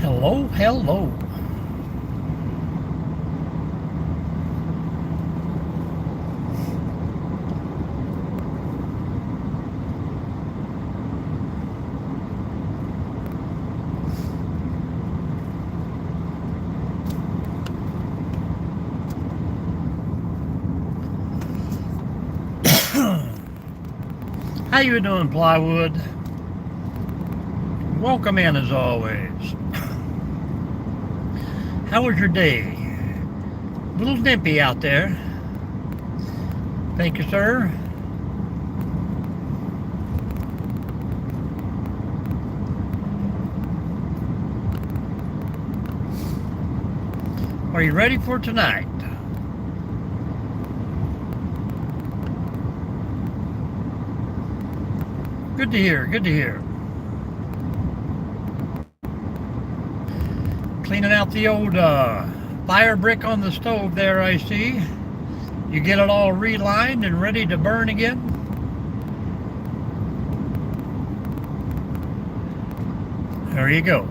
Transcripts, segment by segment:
Hello, hello. How you doing, Plywood? Welcome in as always. How was your day? A little dimpy out there. Thank you, sir. Are you ready for tonight? Good to hear, good to hear. Cleaning out the old fire brick on the stove there, I see. You get it all relined and ready to burn again? There you go.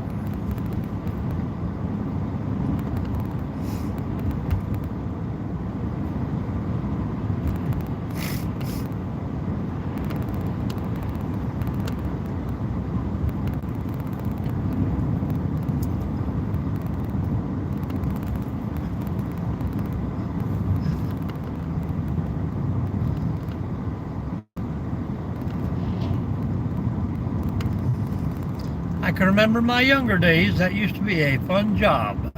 I can remember my younger days. That used to be a fun job.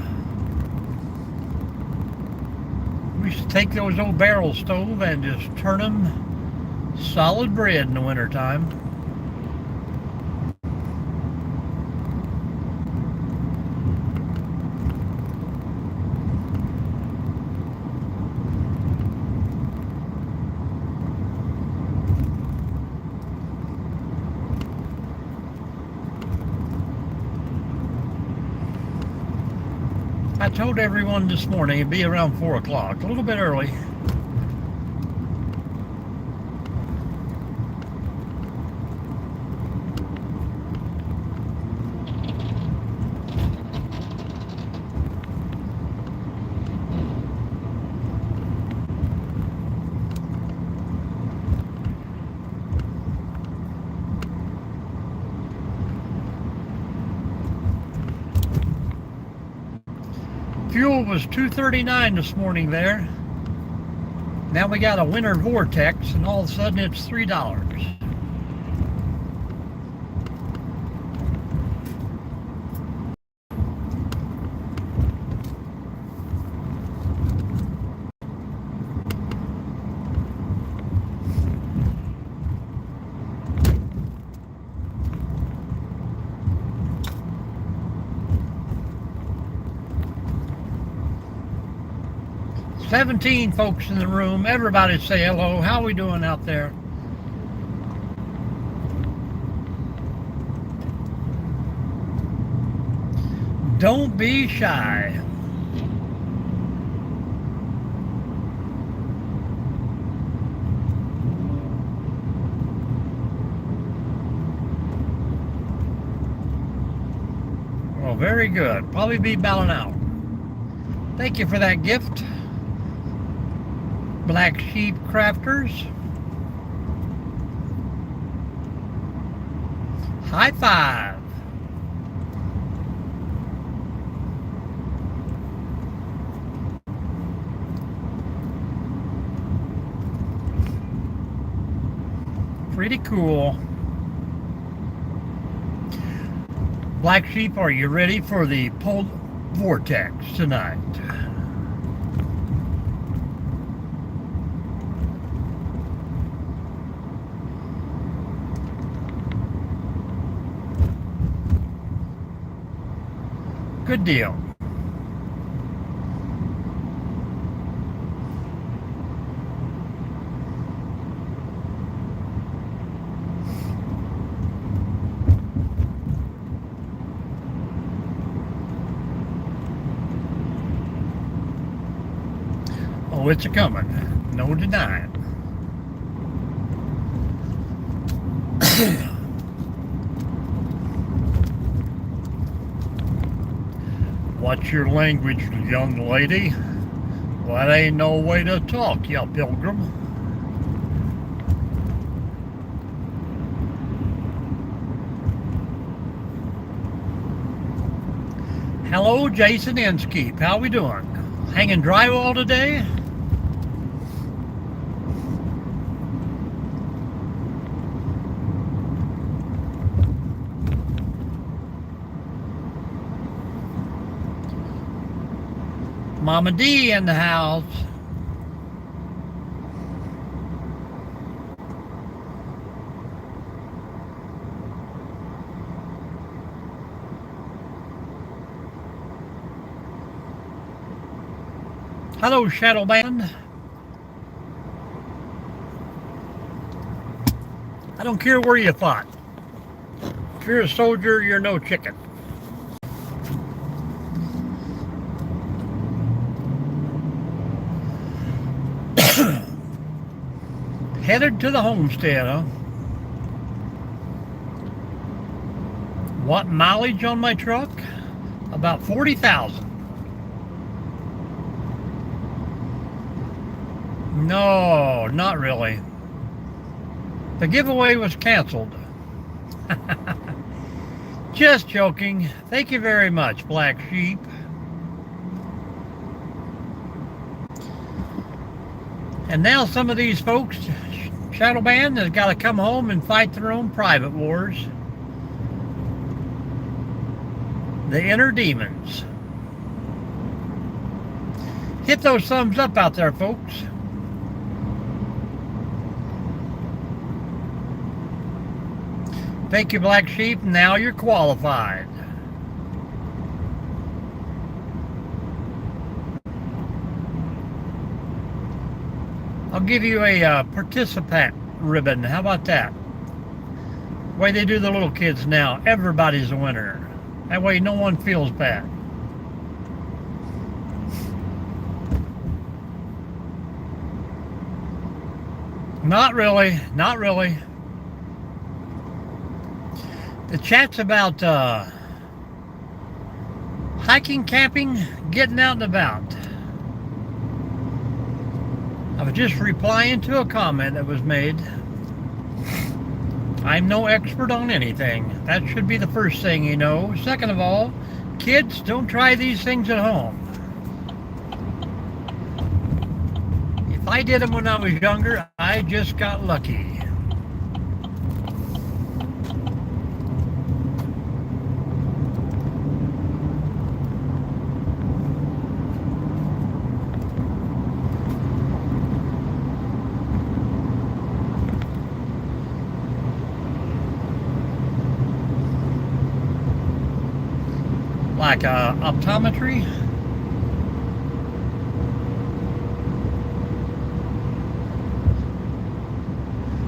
We used to take those old barrel stove and just turn them solid bread in the wintertime. I told everyone this morning it'd be around 4 o'clock, a little bit early. Fuel was $2.39 this morning there. Now we got a winter vortex and all of a sudden it's $3. "17 folks in the room. Everybody say hello. How we doing out there?" Don't be shy. Well, very good. Probably be about an hour. Thank you for that gift, Black Sheep Crafters. High five. Pretty cool. Black Sheep, are you ready for the polar vortex tonight? Good deal. Oh, it's a coming. No denying. What's your language, young lady? Well, that ain't no way to talk, you pilgrim. Hello, Jason Inskeep. How we doing? Hanging drywall today? Mama D in the house. Hello, Shadow Band. I don't care where you fought. If you're a soldier, you're no chicken. Headed to the homestead, huh? What mileage on my truck? About 40,000. No, not really. The giveaway was canceled. Just joking. Thank you very much, Black Sheep. And now some of these folks, Shadow Band, has got to come home and fight their own private wars. The inner demons. Hit those thumbs up out there, folks. Thank you, Black Sheep. Now you're qualified. I'll give you a participant ribbon. How about that? The way they do the little kids now. Everybody's a winner. That way no one feels bad. Not really. Not really. The chat's about hiking, camping, getting out and about. I was just replying to a comment that was made. I'm no expert on anything. That should be the first thing you know. Second of all, kids, don't try these things at home. If I did them when I was younger, I just got lucky. Like optometry.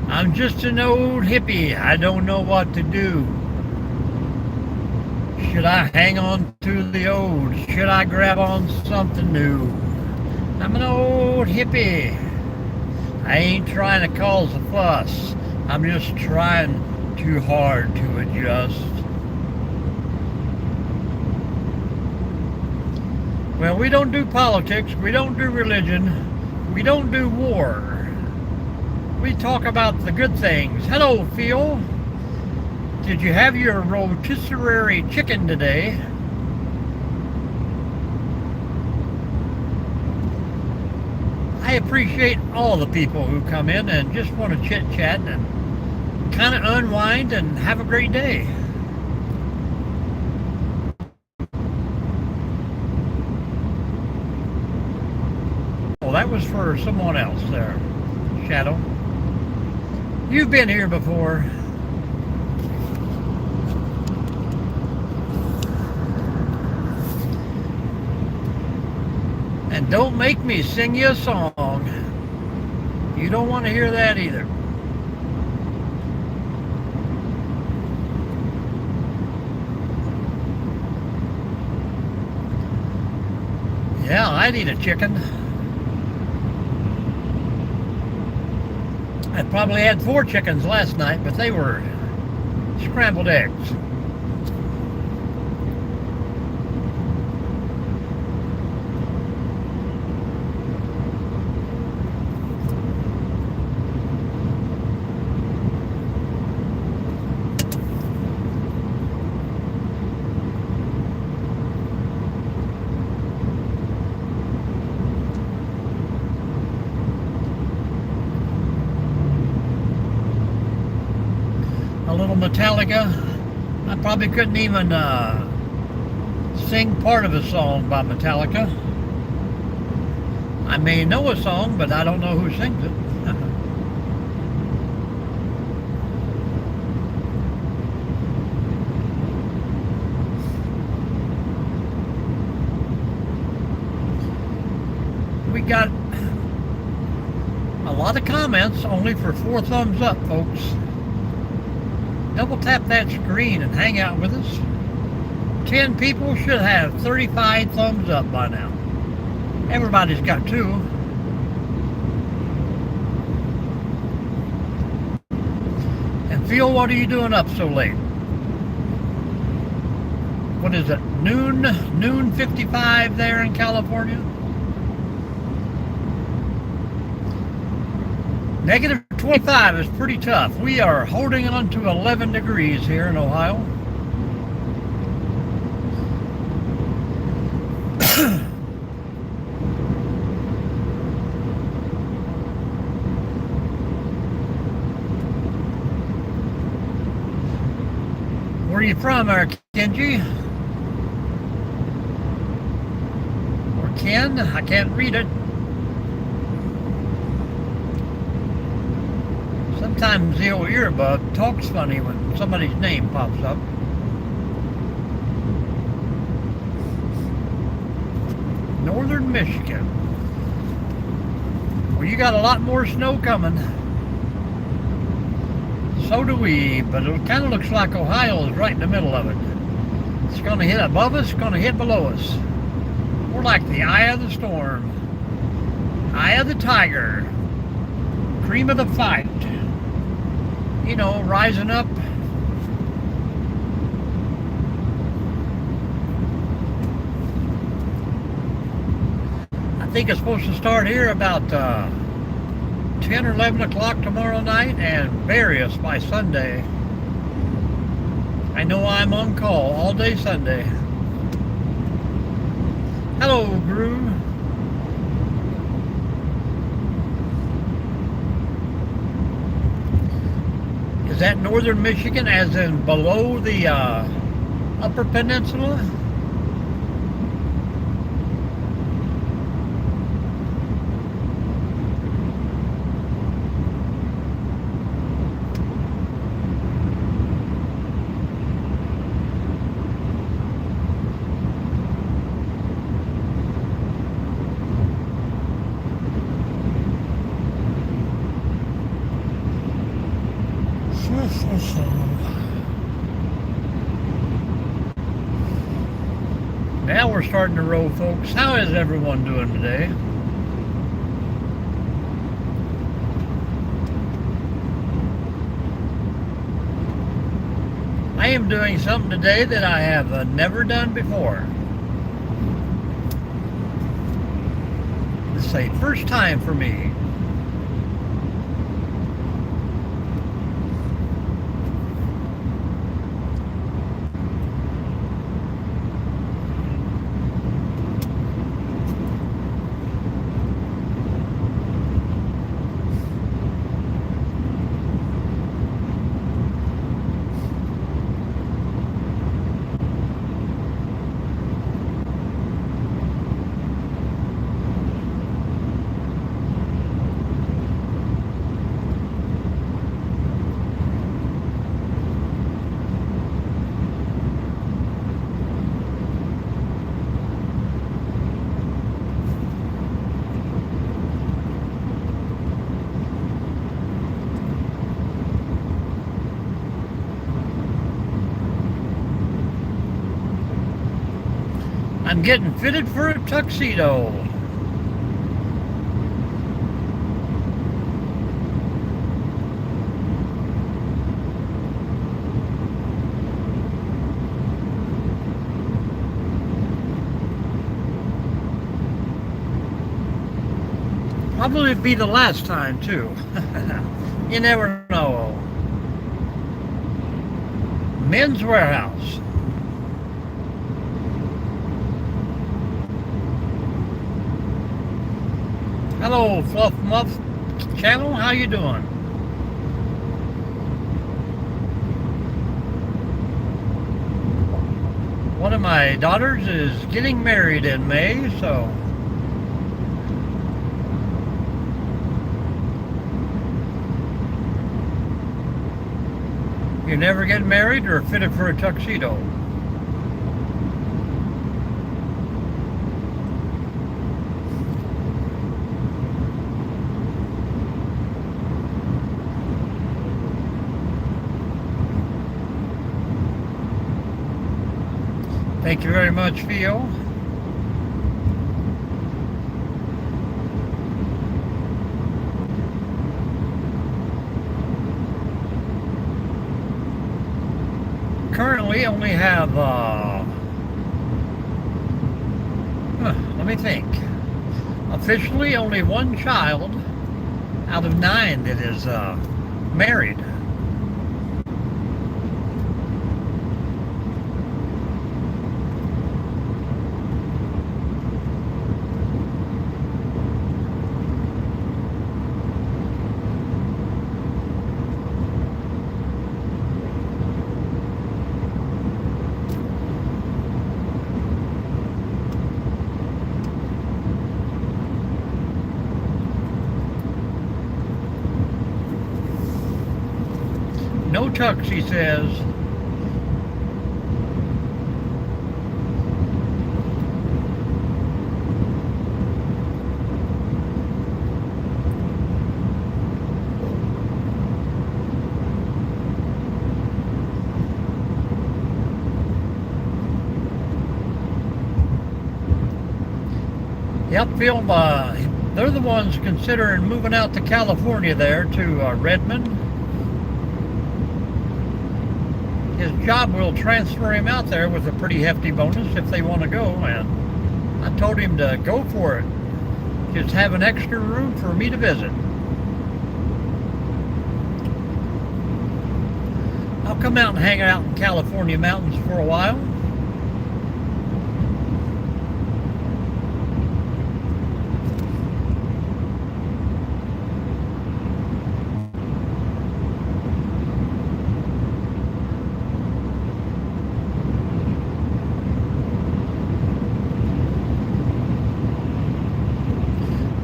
I'm just an old hippie. I don't know what to do. Should I hang on to the old? Should I grab on something new? I'm an old hippie. I ain't trying to cause a fuss. I'm just trying too hard to adjust. Well, we don't do politics, we don't do religion, we don't do war. We talk about the good things. Hello, Phil. Did you have your rotisserie chicken today? I appreciate all the people who come in and just want to chit-chat and kind of unwind and have a great day. That was for someone else there, Shadow. You've been here before. And don't make me sing you a song. You don't want to hear that either. Yeah, I'd eat a chicken. I probably had 4 chickens last night, but they were scrambled eggs. Metallica. I probably couldn't even sing part of a song by Metallica. I may know a song, but I don't know who sings it. We got a lot of comments, only for 4 thumbs up, folks. Double tap that screen and hang out with us. 10 people should have 35 thumbs up by now. Everybody's got 2. And Phil, what are you doing up so late? What is it, noon 55 there in California? Negative 25 is pretty tough. We are holding on to 11 degrees here in Ohio. Where are you from, Kenji? Or Ken? I can't read it. Sometimes the old earbud talks funny when somebody's name pops up. Northern Michigan. Well, you got a lot more snow coming. So do we, but it kind of looks like Ohio is right in the middle of it. It's going to hit above us, going to hit below us. We're like the eye of the storm. Eye of the tiger. Cream of the fight. You know, rising up. I think it's supposed to start here about 10 or 11 o'clock tomorrow night and bury us by Sunday. I know I'm on call all day Sunday. Hello, Gru. Is that northern Michigan, as in below the upper peninsula? Now we're starting to roll, folks. How is everyone doing today? I am doing something today that I have never done before. This is a first time for me. I'm getting fitted for a tuxedo. Probably be the last time too. You never know. Men's Warehouse. Hello, Fluff Muff channel. How you doing? One of my daughters is getting married in May, so you never get married or fitted for a tuxedo. Thank you very much, Theo. Currently only have, let me think. Officially only one child out of 9 that is married. No tux, he says. Yep, Phil, they're the ones considering moving out to California there, to Redmond. His job will transfer him out there with a pretty hefty bonus if they want to go, and I told him to go for it. Just have an extra room for me to visit. I'll come out and hang out in California mountains for a while.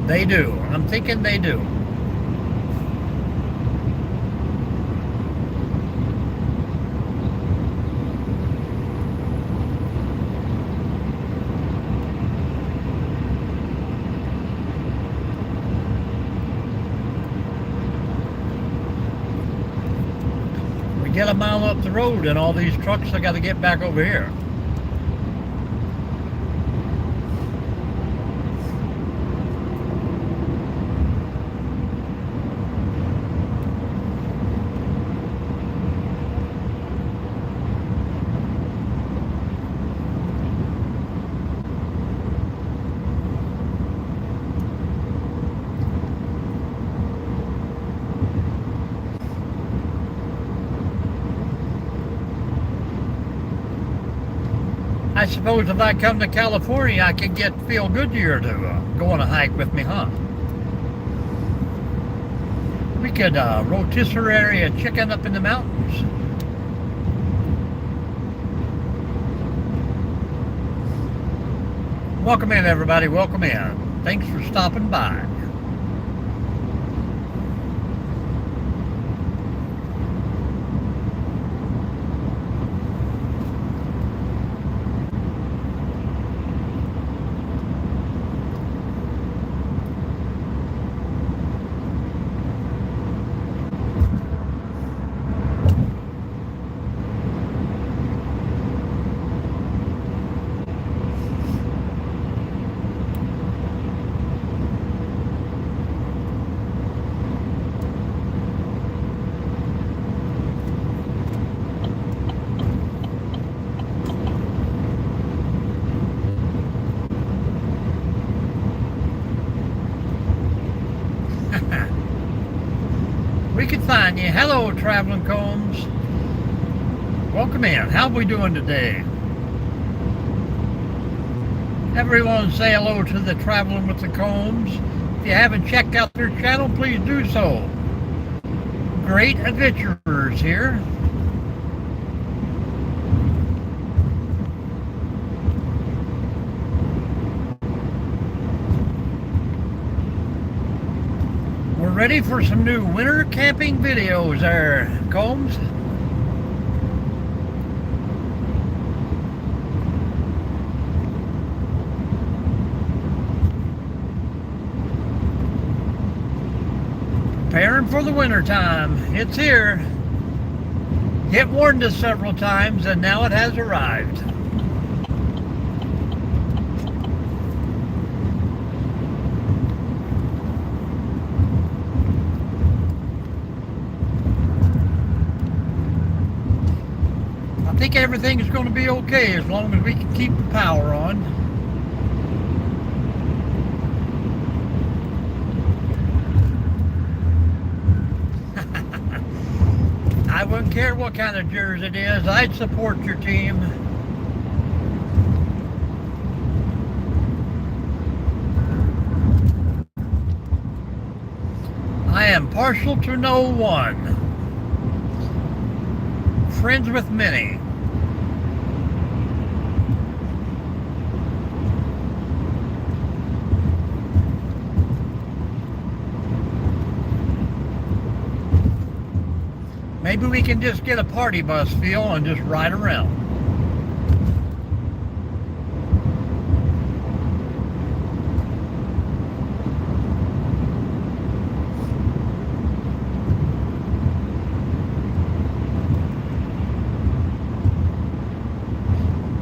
They do. I'm thinking they do. We get a mile up the road and all these trucks, I got to get back over here. I suppose if I come to California, I can get Phil Goodyear to go on a hike with me, huh? We could rotisserie a chicken up in the mountains. Welcome in, everybody. Welcome in. Thanks for stopping by. We could find you. Hello, Traveling Combs. Welcome in. How are we doing today? Everyone say hello to the Traveling with the Combs. If you haven't checked out their channel, please do so. Great adventurers here. Ready for some new winter camping videos there, Combs? Preparing for the winter time. It's here. It warned us several times and now it has arrived. I think everything is going to be okay as long as we can keep the power on. I wouldn't care what kind of jersey it is. I'd support your team. I am partial to no one. Friends with many. Maybe we can just get a party bus feel and just ride around.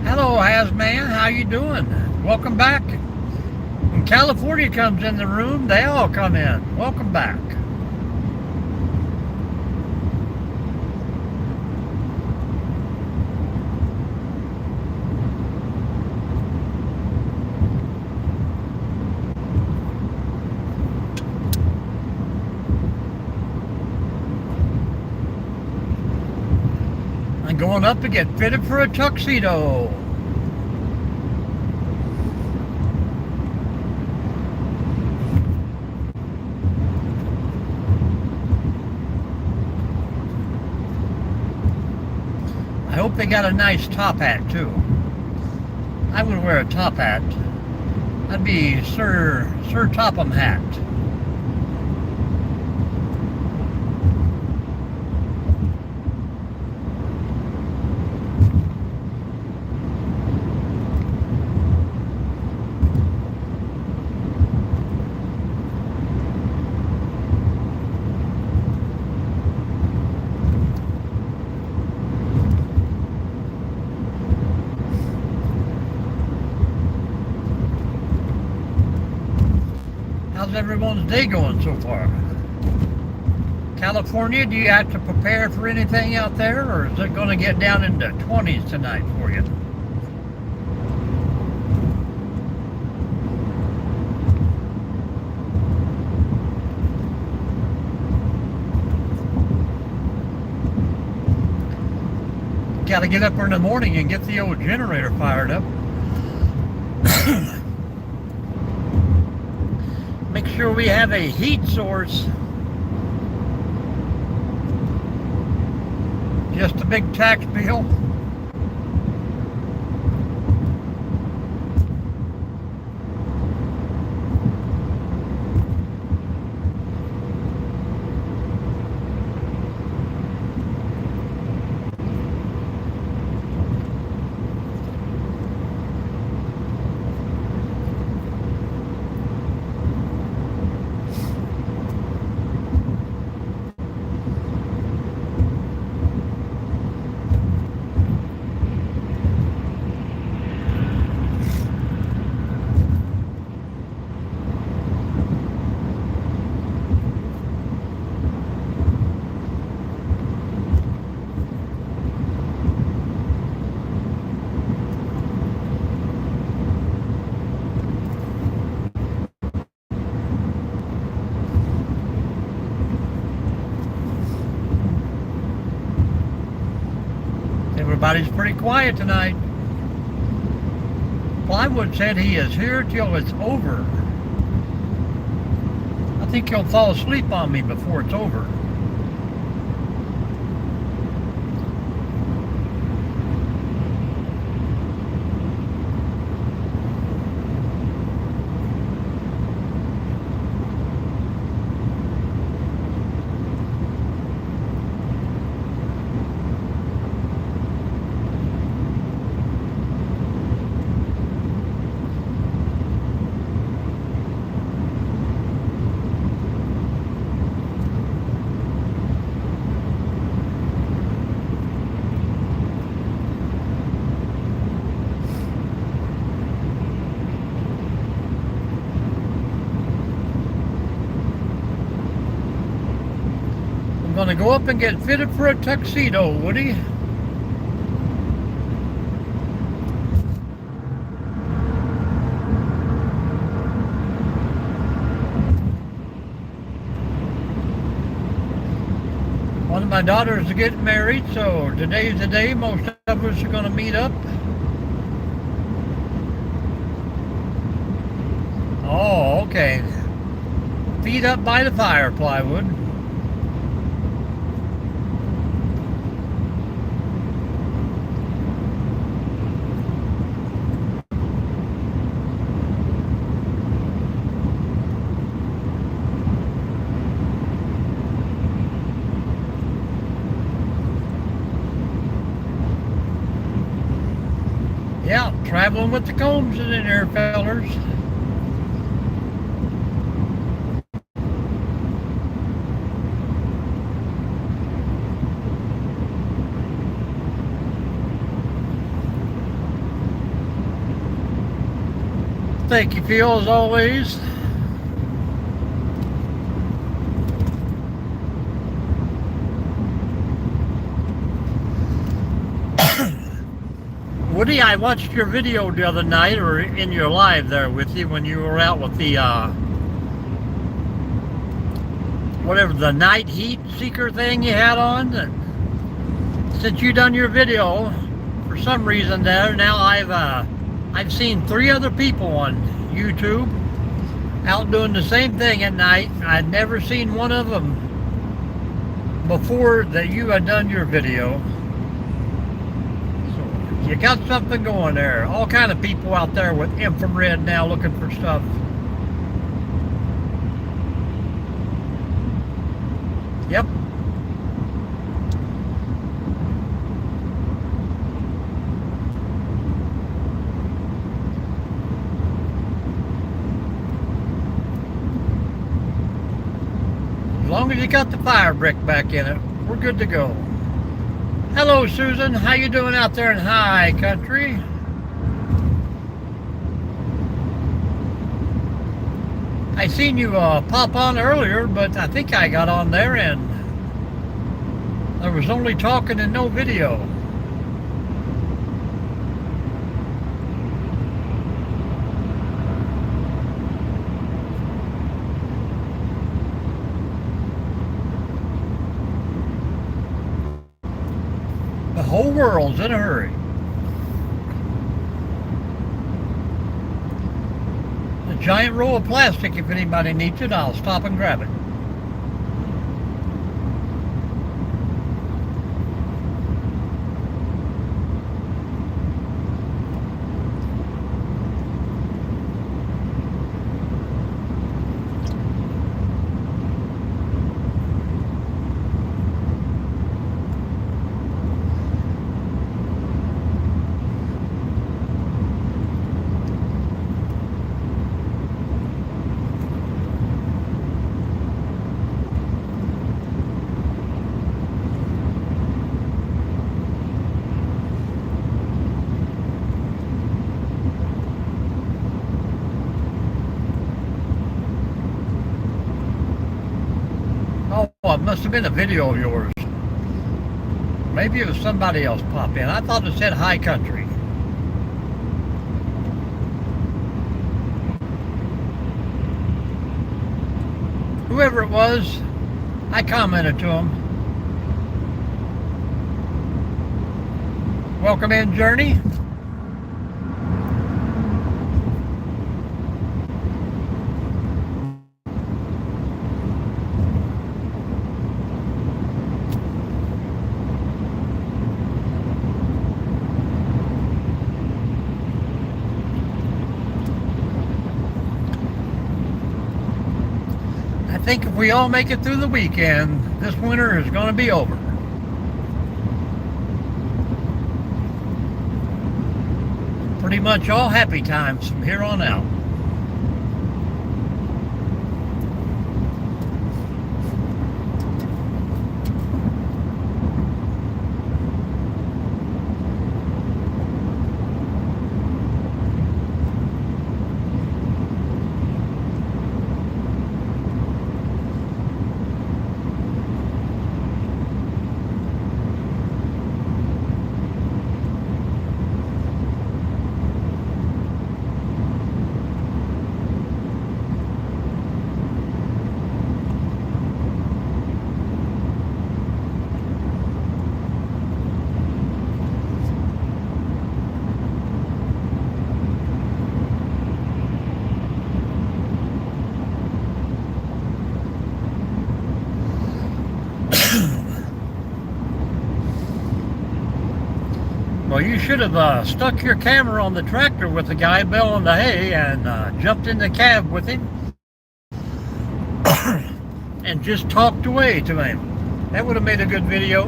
Hello, Hazman. How you doing? Welcome back. When California comes in the room, they all come in. Welcome back. I'm going up to get fitted for a tuxedo. I hope they got a nice top hat too. I would wear a top hat. That'd be Sir Topham hat. How's everyone's day going so far? California, do you have to prepare for anything out there, or is it going to get down into 20s tonight for you? Got to get up in the morning and get the old generator fired up. Make sure we have a heat source. Just a big tax bill. Everybody's pretty quiet tonight. Plywood said he is here till it's over. I think he'll fall asleep on me before it's over. gonna go up and get fitted for a tuxedo, Woody. One of my daughters is getting married, so today's the day most of us are gonna meet up. Oh, okay. Feet up by the fire, plywood. Yeah, traveling with the Combs in there, fellers. Thank you, Phil, as always. Woody, I watched your video the other night, or in your live there with you, when you were out with the, whatever, the night heat seeker thing you had on. And since you done your video, for some reason there, now I've seen 3 other people on YouTube out doing the same thing at night. I'd never seen one of them before that you had done your video. So you got something going there. All kind of people out there with infrared now looking for stuff. Yep. As long as you got the fire brick back in it, we're good to go. Hello, Susan. How you doing out there in high country? I seen you pop on earlier, but I think I got on there and there was only talking and no video. The whole world's in a hurry. A giant roll of plastic, if anybody needs it, I'll stop and grab it. Oh, it must have been a video of yours. Maybe it was somebody else pop in. I thought it said high country. Whoever it was, I commented to him. Welcome in, Journey. I think if we all make it through the weekend, this winter is going to be over. Pretty much all happy times from here on out. You should have stuck your camera on the tractor with the guy baling the hay and jumped in the cab with him and just talked away to him. That would have made a good video.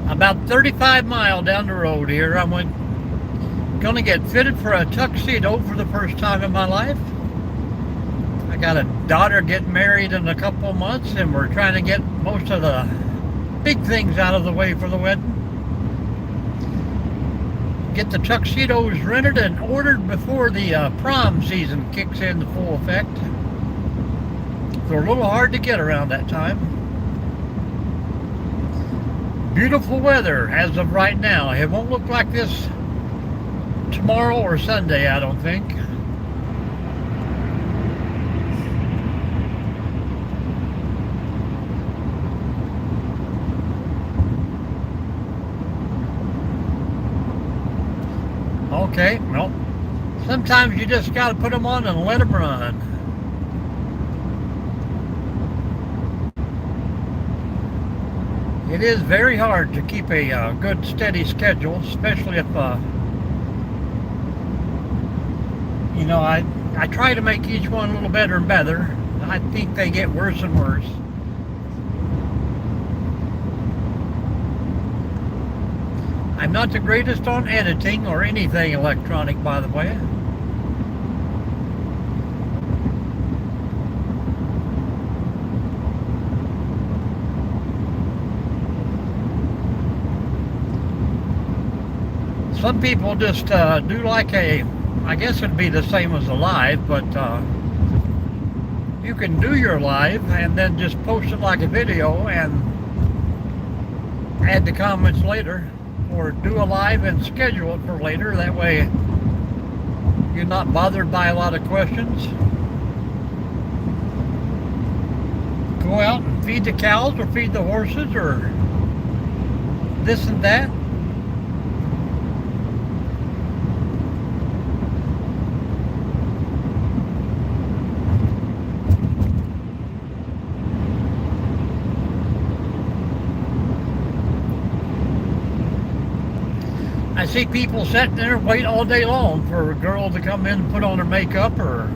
About 35 miles down the road here, I'm gonna get fitted for a tuxedo for the first time in my life. I got a daughter getting married in a couple of months, and we're trying to get most of the big things out of the way for the wedding. Get the tuxedos rented and ordered before the prom season kicks into full effect. They're a little hard to get around that time. Beautiful weather as of right now. It won't look like this tomorrow or Sunday, I don't think. Okay, well, sometimes you just got to put them on and let them run. It is very hard to keep a good steady schedule, especially if you know, I try to make each one a little better and better. I think they get worse and worse. I'm not the greatest on editing or anything electronic, by the way. Some people just do like I guess it'd be the same as a live, but you can do your live and then just post it like a video and add the comments later, or do a live and schedule it for later. That way you're not bothered by a lot of questions. Go out and feed the cows or feed the horses or this and that. I see people sitting there waiting all day long for a girl to come in and put on her makeup, or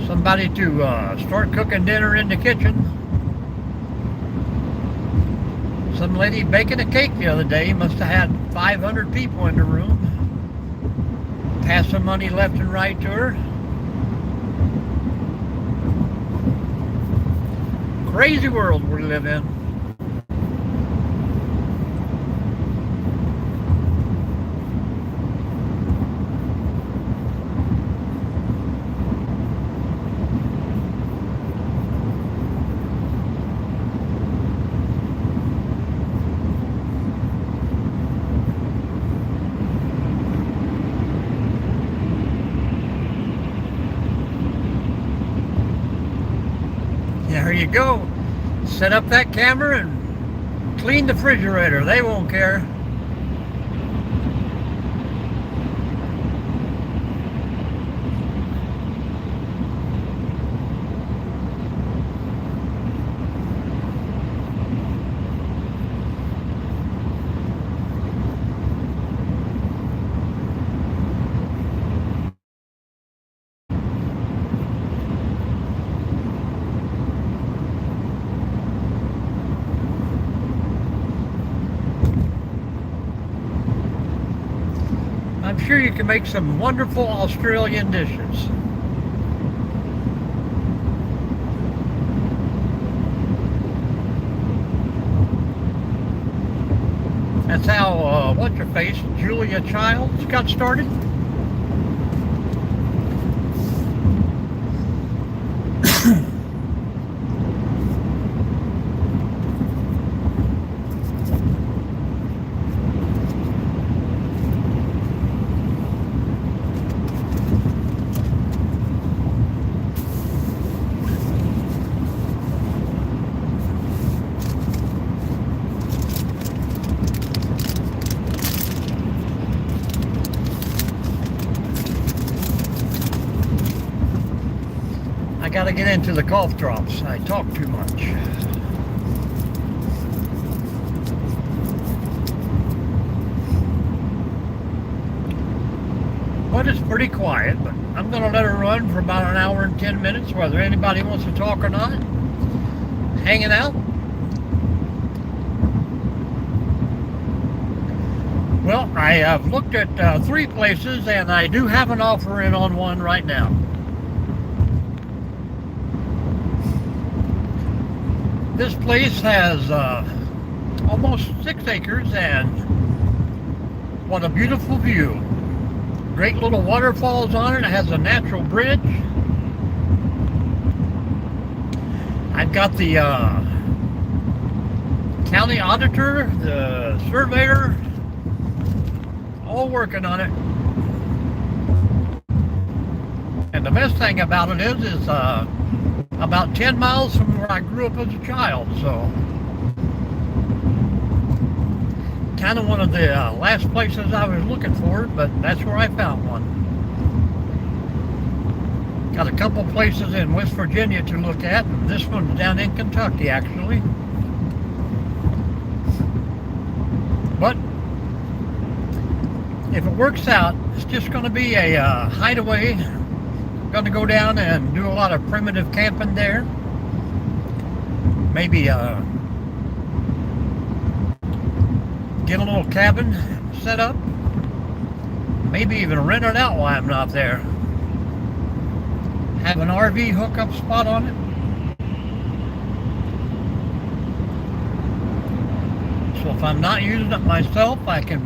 somebody to start cooking dinner in the kitchen. Some lady baking a cake the other day must have had 500 people in the room, passing money left and right to her. Crazy world we live in. There you go. Set up that camera and clean the refrigerator. They won't care. I'm sure you can make some wonderful Australian dishes. That's how, what's her face, Julia Childs got started. I gotta get into the cough drops. I talk too much. but it's pretty quiet. But I'm going to let her run for about an hour and 10 minutes, whether anybody wants to talk or not. Hanging out. Well, I have looked at 3 places, and I do have an offer in on one right now. This place has almost 6 acres, and what a beautiful view. Great little waterfalls on it. It has a natural bridge. I've got the county auditor, the surveyor, all working on it. And the best thing about it is about 10 miles from where I grew up as a child, so kind of one of the last places I was looking for, but that's where I found one. Got a couple places in West Virginia to look at, and this one's down in Kentucky actually. But if it works out, it's just going to be a hideaway. Going to go down and do a lot of primitive camping there. Maybe get a little cabin set up. Maybe even rent it out while I'm not there. Have an RV hookup spot on it. So if I'm not using it myself, I can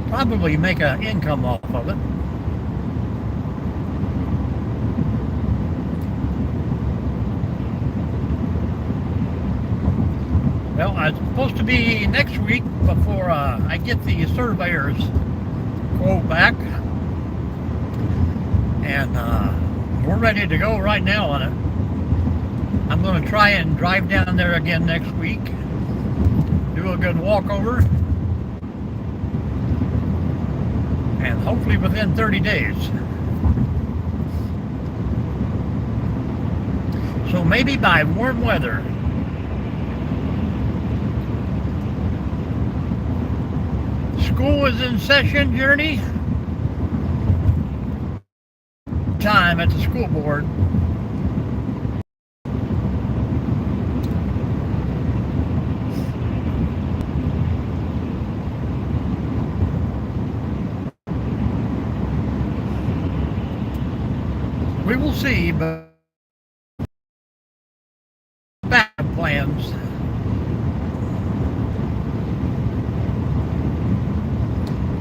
probably make an income off of it. Well, it's supposed to be next week before I get the surveyor's quote back. And we're ready to go right now on it. I'm going to try and drive down there again next week. Do a good walkover. And hopefully within 30 days. So maybe by warm weather. School is in session, Journey. Time at the school board. We will see, but backup plans.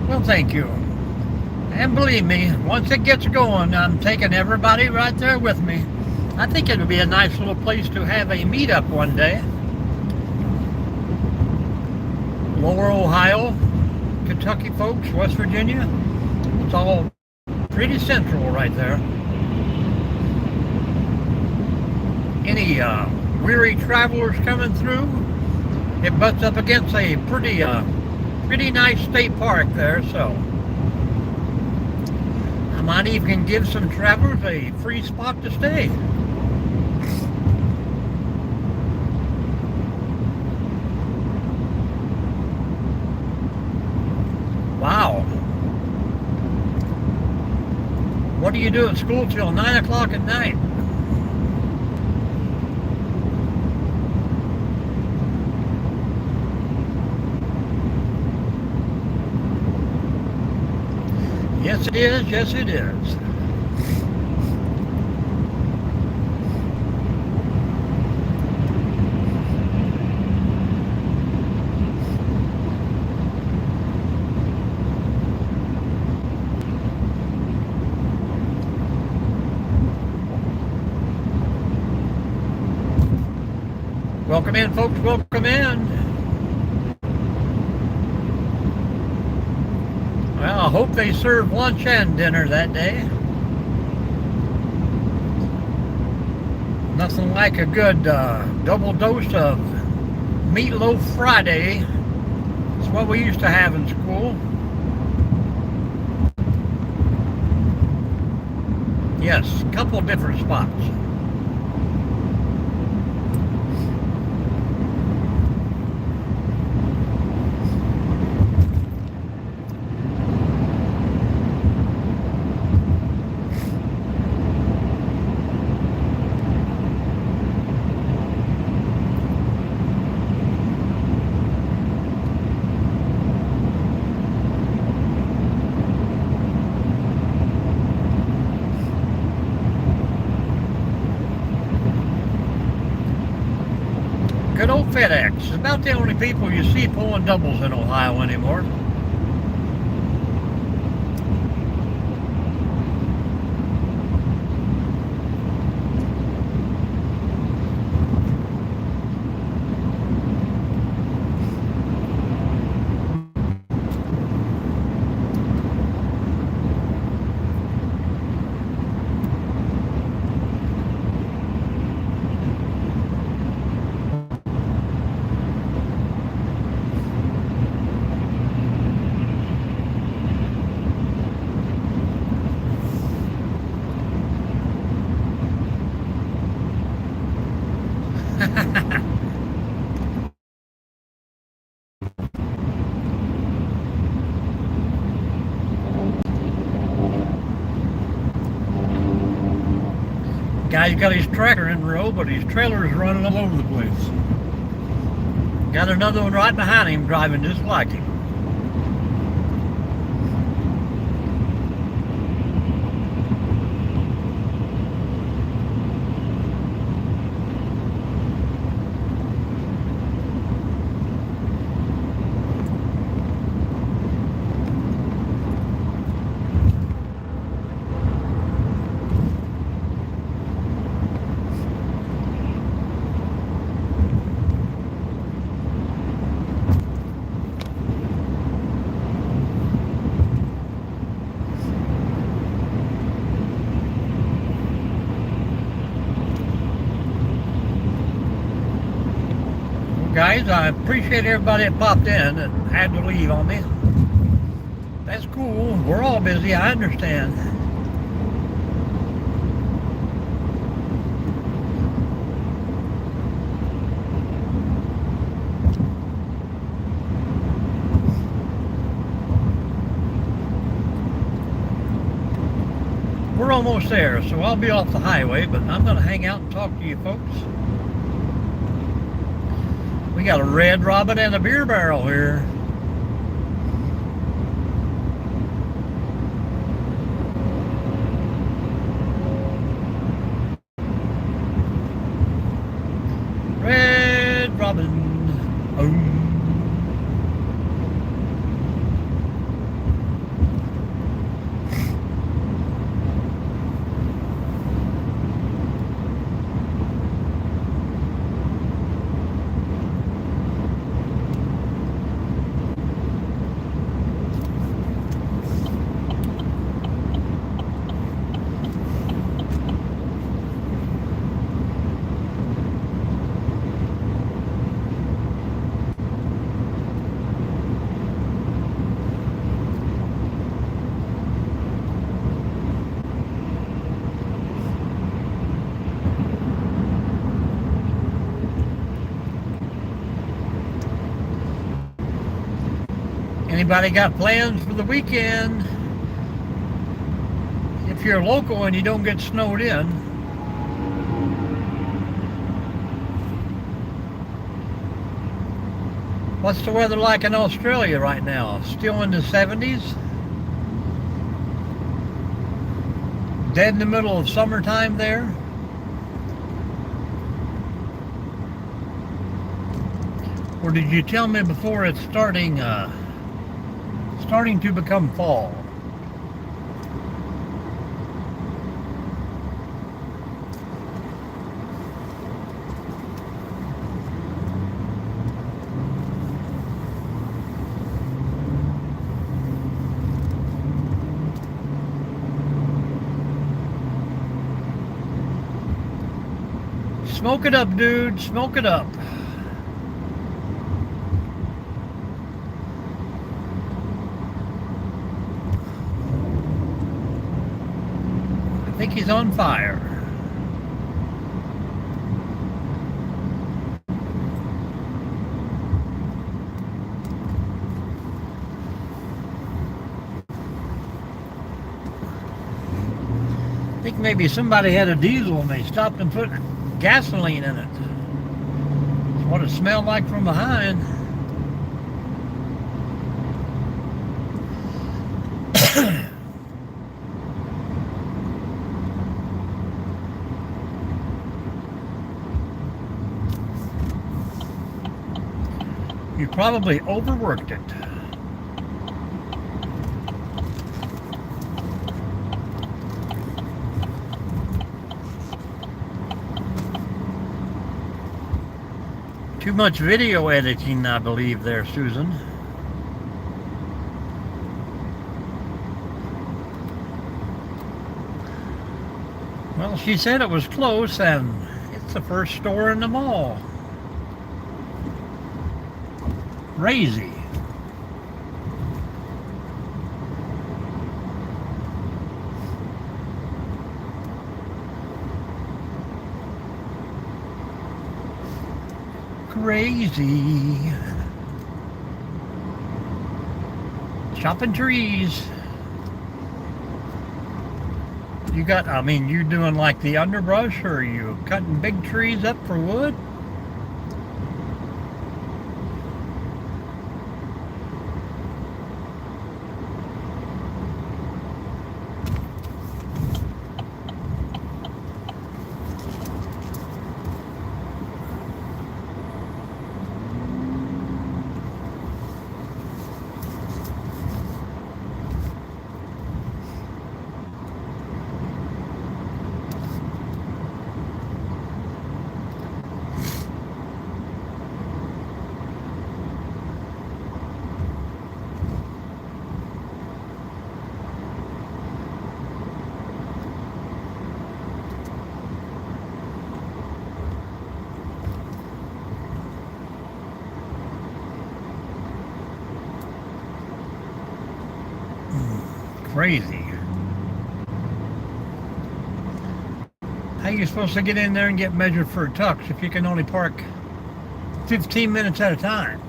Well, thank you. And believe me, once it gets going, I'm taking everybody right there with me. I think it would be a nice little place to have a meetup one day. Lower Ohio, Kentucky folks, West Virginia. It's all pretty central right there. Any weary travelers coming through, it butts up against a pretty nice state park there, so I might even give some travelers a free spot to stay. Wow. What do you do at school till 9 o'clock at night? Yes, it is. Yes, it is. Welcome in, folks. Welcome in. Well, I hope they serve lunch and dinner that day. Nothing like a good double dose of Meatloaf Friday. It's what we used to have in school. Yes, a couple different spots. Good old FedEx. It's about the only people you see pulling doubles in Ohio anymore. Guy's got his tractor in row, but his trailer is running all over the place. Got another one right behind him driving just like him. Guys, I appreciate everybody that popped in and had to leave on me. That's cool. We're all busy, I understand. We're almost there, so I'll be off the highway, but I'm going to hang out and talk to you folks. We got a red robin and a beer barrel here. Red robin. Oh. Anybody got plans for the weekend? If you're local and you don't get snowed in. What's the weather like in Australia right now? Still in the 70s? Dead in the middle of summertime there? Or did you tell me before it's starting to become fall? Smoke it up, dude. Smoke it up. I think he's on fire. I think maybe somebody had a diesel and they stopped and put gasoline in it. That's what it smelled like from behind. You probably overworked it. Too much video editing, I believe, there, Susan. Well, she said it was close, and it's the first store in the mall. Crazy. Crazy. Chopping trees. You got, I mean, you doing like the underbrush, or are you cutting big trees up for wood? Crazy. How are you supposed to get in there and get measured for a tux if you can only park 15 minutes at a time?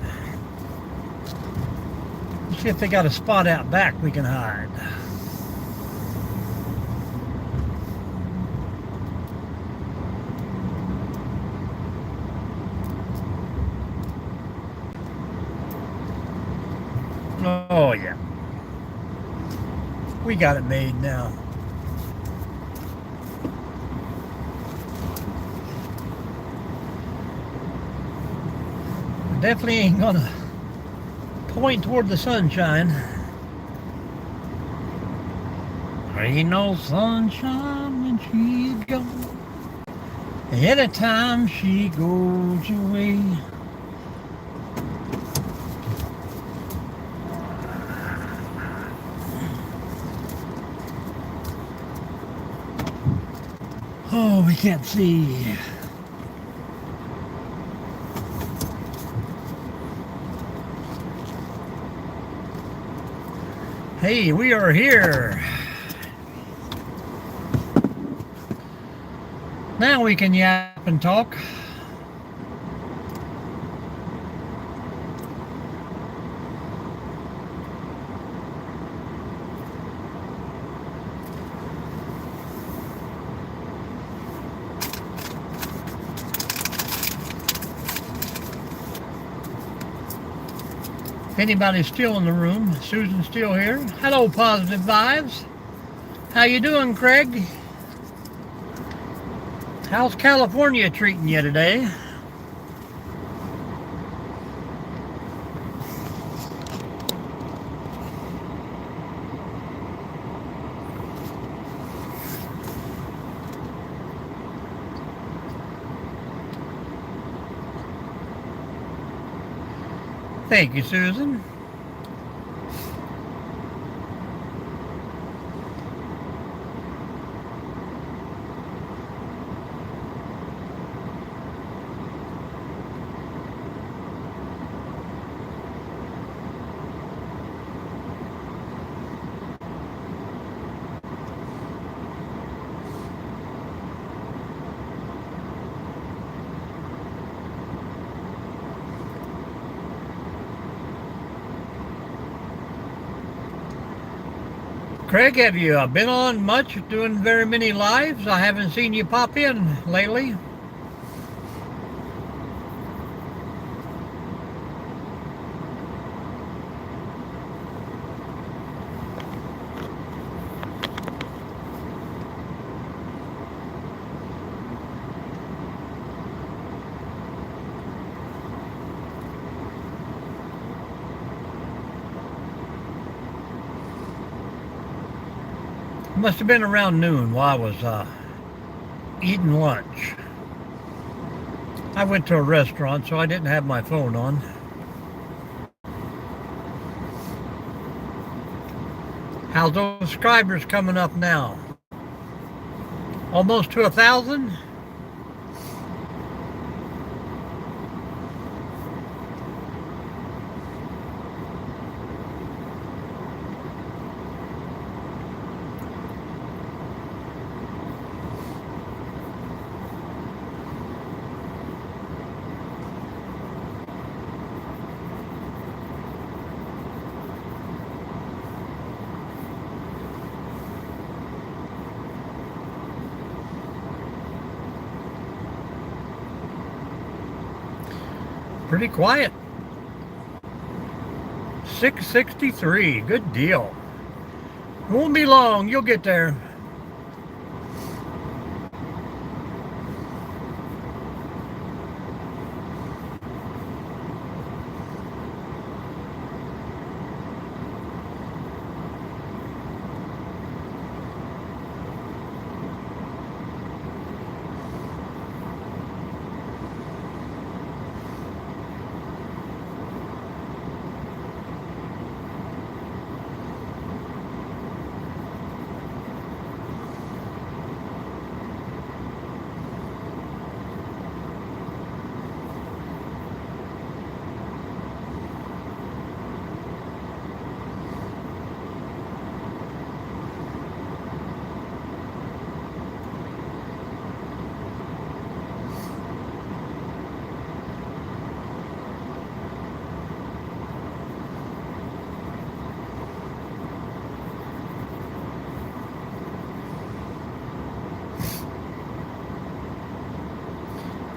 Let's see if they got a spot out back we can hide. Oh yeah. We got it made now. Definitely ain't gonna point toward the sunshine. There ain't no sunshine when she's gone. Anytime she goes away. Oh, we can't see. Hey, we are here. Now we can yap and talk. If anybody's still in the room, Susan's still here. Hello, Positive Vibes. How you doing, Craig? How's California treating you today? Thank you, Susan. Craig, have you been on much, doing very many lives? I haven't seen you pop in lately. Must have been around noon while I was eating lunch. I went to a restaurant, so I didn't have my phone on. How's those subscribers coming up now? Almost to 1,000? Pretty quiet. 663. Good deal. It won't be long. You'll get there.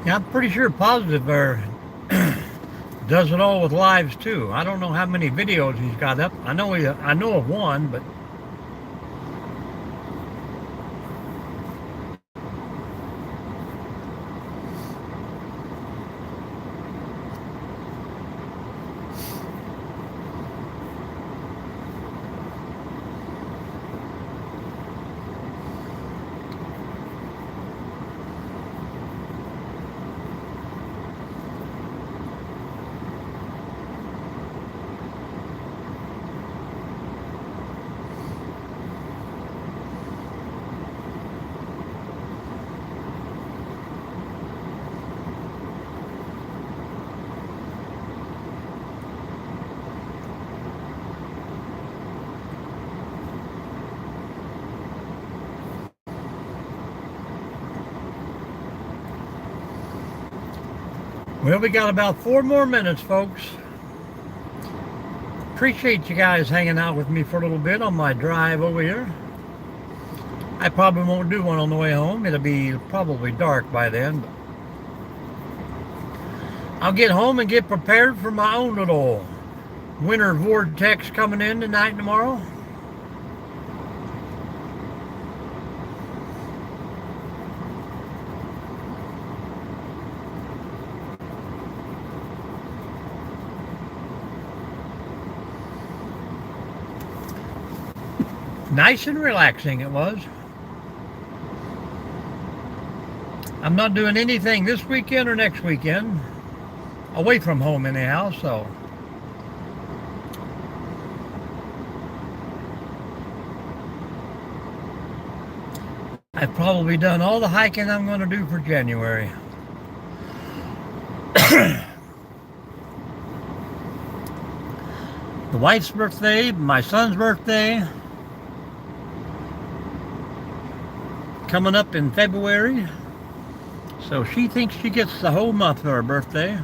Yeah, I'm pretty sure Positive does it all with lives too. I don't know how many videos he's got up. I know of one, but well, we got about 4 more minutes, folks. Appreciate you guys hanging out with me for a little bit on my drive over here. I probably won't do one on the way home. It'll be probably dark by then. But I'll get home and get prepared for my own little winter vortex coming in tonight and tomorrow. Nice and relaxing it was. I'm not doing anything this weekend or next weekend. Away from home anyhow, so. I've probably done all the hiking I'm going to do for January. The wife's birthday, my son's birthday, coming up in February. So she thinks she gets the whole month for her birthday.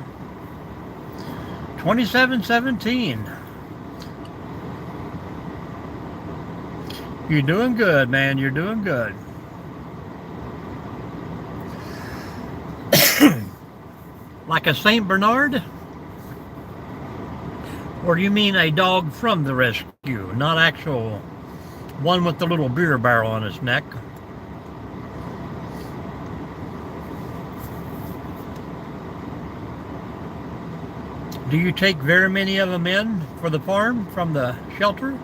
2717. You're doing good, man. You're doing good. Like a Saint Bernard? Or do you mean a dog from the rescue, not actual one with the little beer barrel on its neck? Do you take very many of them in for the farm from the shelter?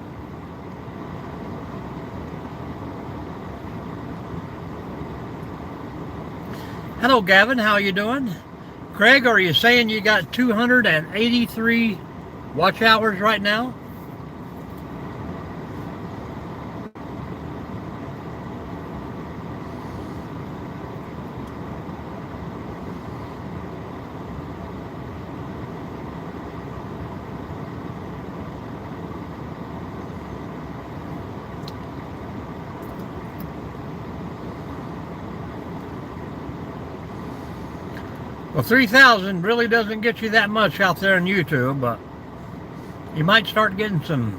Hello, Gavin. How you doing? Craig, are you saying you got 283 watch hours right now? Well, 3,000 really doesn't get you that much out there on YouTube, but you might start getting some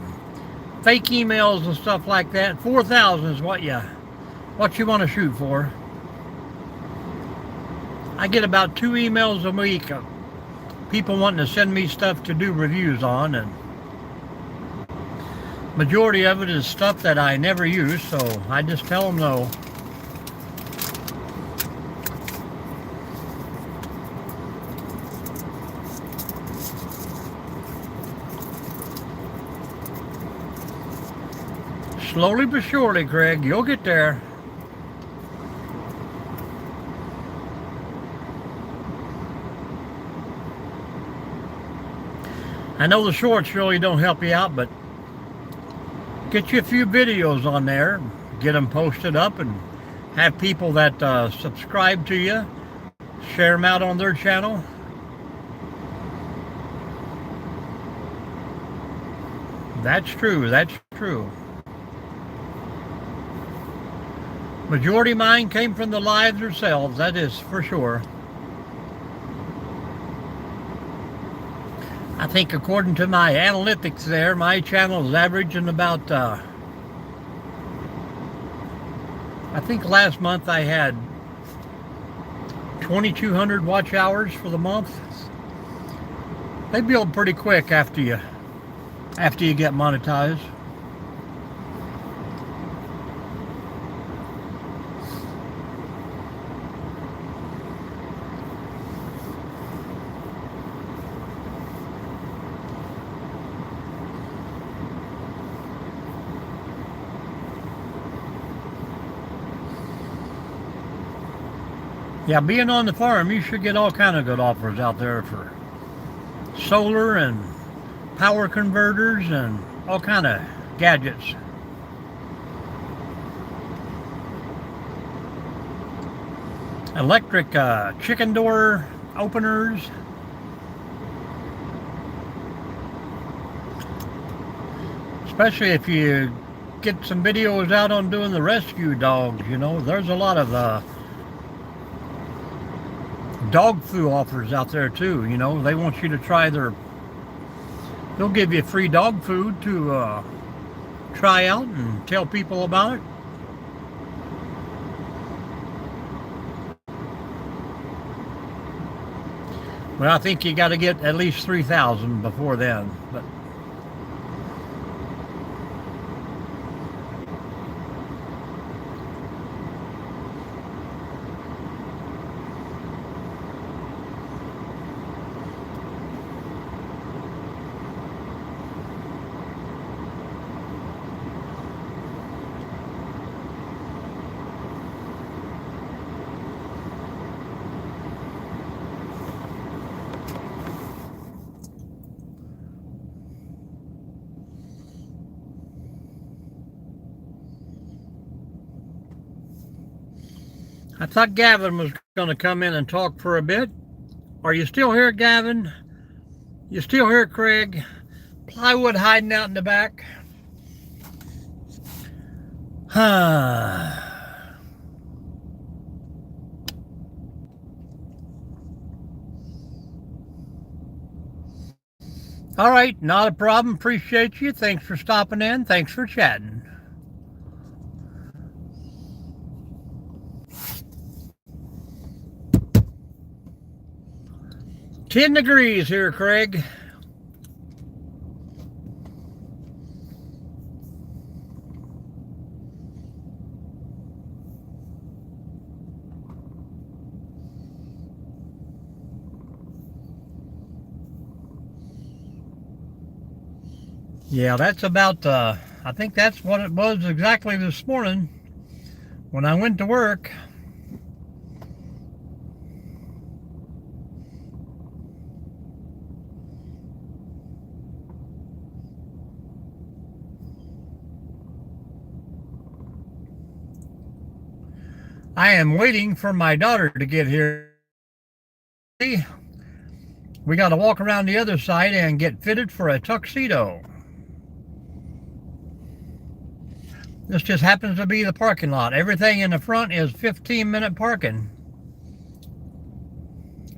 fake emails and stuff like that. 4,000 is what you want to shoot for. I get about 2 emails a week of people wanting to send me stuff to do reviews on, and majority of it is stuff that I never use, so I just tell them no. Slowly but surely, Craig, you'll get there. I know the shorts really don't help you out, but get you a few videos on there, get them posted up, and have people that subscribe to you, share them out on their channel. That's true, that's true. Majority of mine came from the lives themselves, that is for sure. I think according to my analytics there, my channel is averaging about, I think last month I had 2,200 watch hours for the month. They build pretty quick after you get monetized. Yeah, being on the farm, you should get all kind of good offers out there for solar and power converters and all kind of gadgets. Electric chicken door openers. Especially if you get some videos out on doing the rescue dogs, you know, there's a lot of dog food offers out there too. You know, they want you to try they'll give you free dog food to try out and tell people about it. Well, I think you got to get at least 3,000 before then, but I thought Gavin was going to come in and talk for a bit. Are you still here, Gavin? You still here, Craig? Plywood hiding out in the back. All right, not a problem. Appreciate you. Thanks for stopping in. Thanks for chatting. $10 degrees here, Craig. Yeah, that's about, I think that's what it was exactly this morning when I went to work. I am waiting for my daughter to get here. We got to walk around the other side and get fitted for a tuxedo. This just happens to be the parking lot. Everything in the front is 15-minute parking.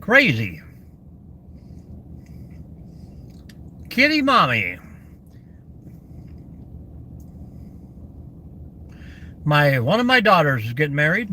Crazy. Kitty mommy. One of my daughters is getting married.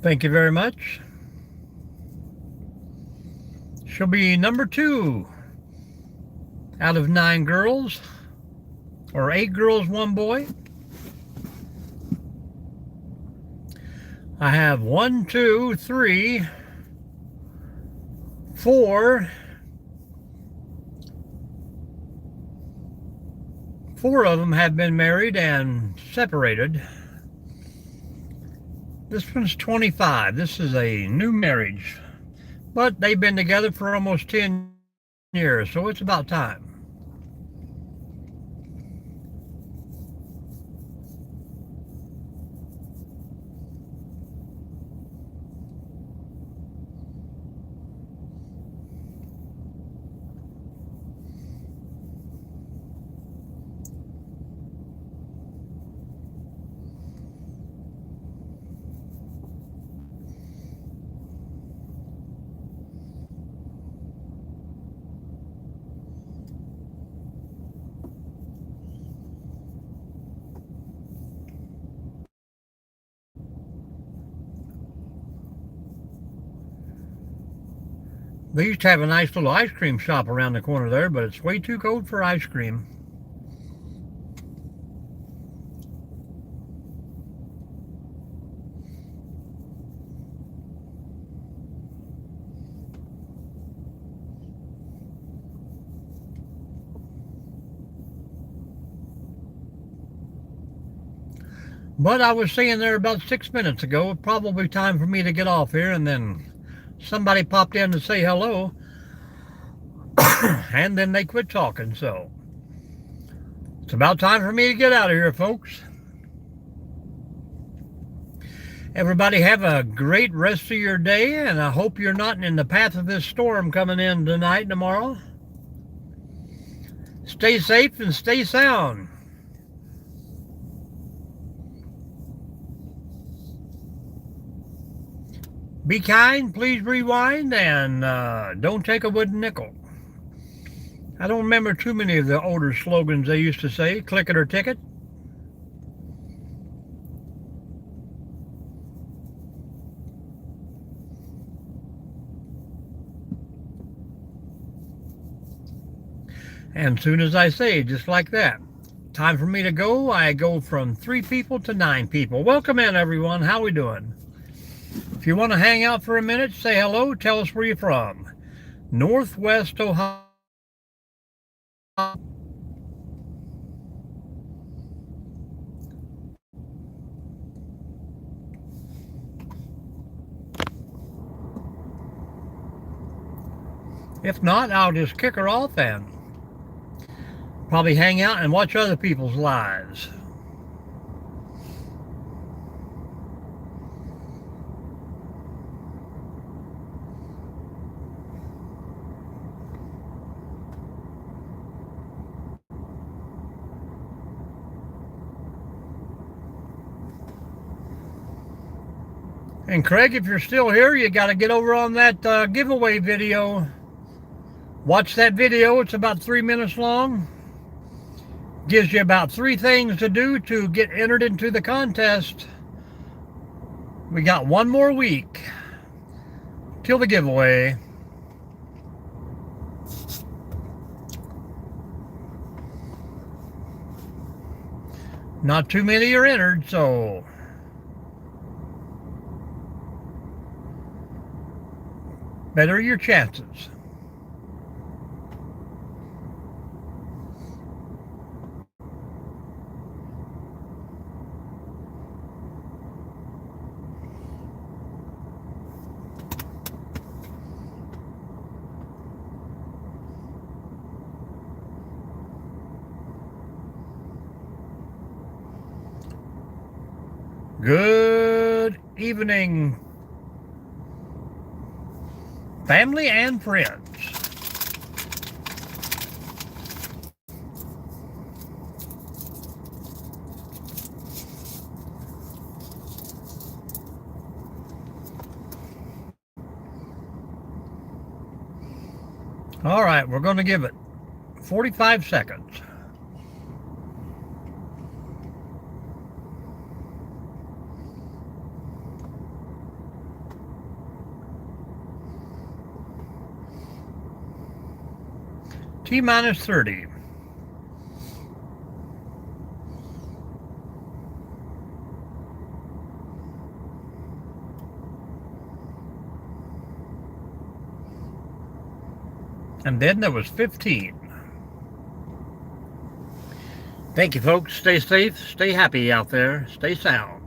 Thank you very much. She'll be number 2 out of 9 girls, or 8 girls, 1 boy. I have 1, 2, 3, 4. 4 of them have been married and separated. This one's 25. This is a new marriage. But they've been together for almost 10 years, so it's about time. They used to have a nice little ice cream shop around the corner there, but it's way too cold for ice cream. But I was saying there about 6 minutes ago, it's probably time for me to get off here, and then somebody popped in to say hello, and then they quit talking, so it's about time for me to get out of here, folks. Everybody have a great rest of your day, and I hope you're not in the path of this storm coming in tonight and tomorrow. Stay safe and stay sound. Be kind, please rewind, and don't take a wooden nickel. I don't remember too many of the older slogans they used to say. Click it or ticket. And soon as I say, just like that, time for me to go, I go from 3 people to 9 people. Welcome in, everyone. How we doing? If you want to hang out for a minute, say hello, tell us where you're from. Northwest Ohio. If not, I'll just kick her off and probably hang out and watch other people's lives. And Craig, if you're still here, you got to get over on that giveaway video. Watch that video. It's about 3 minutes long. Gives you about 3 things to do to get entered into the contest. We got 1 more week till the giveaway. Not too many are entered, so better your chances. Good evening, family and friends. All right, we're going to give it 45 seconds. T-minus 30. And then there was 15. Thank you, folks. Stay safe, stay happy out there, stay sound.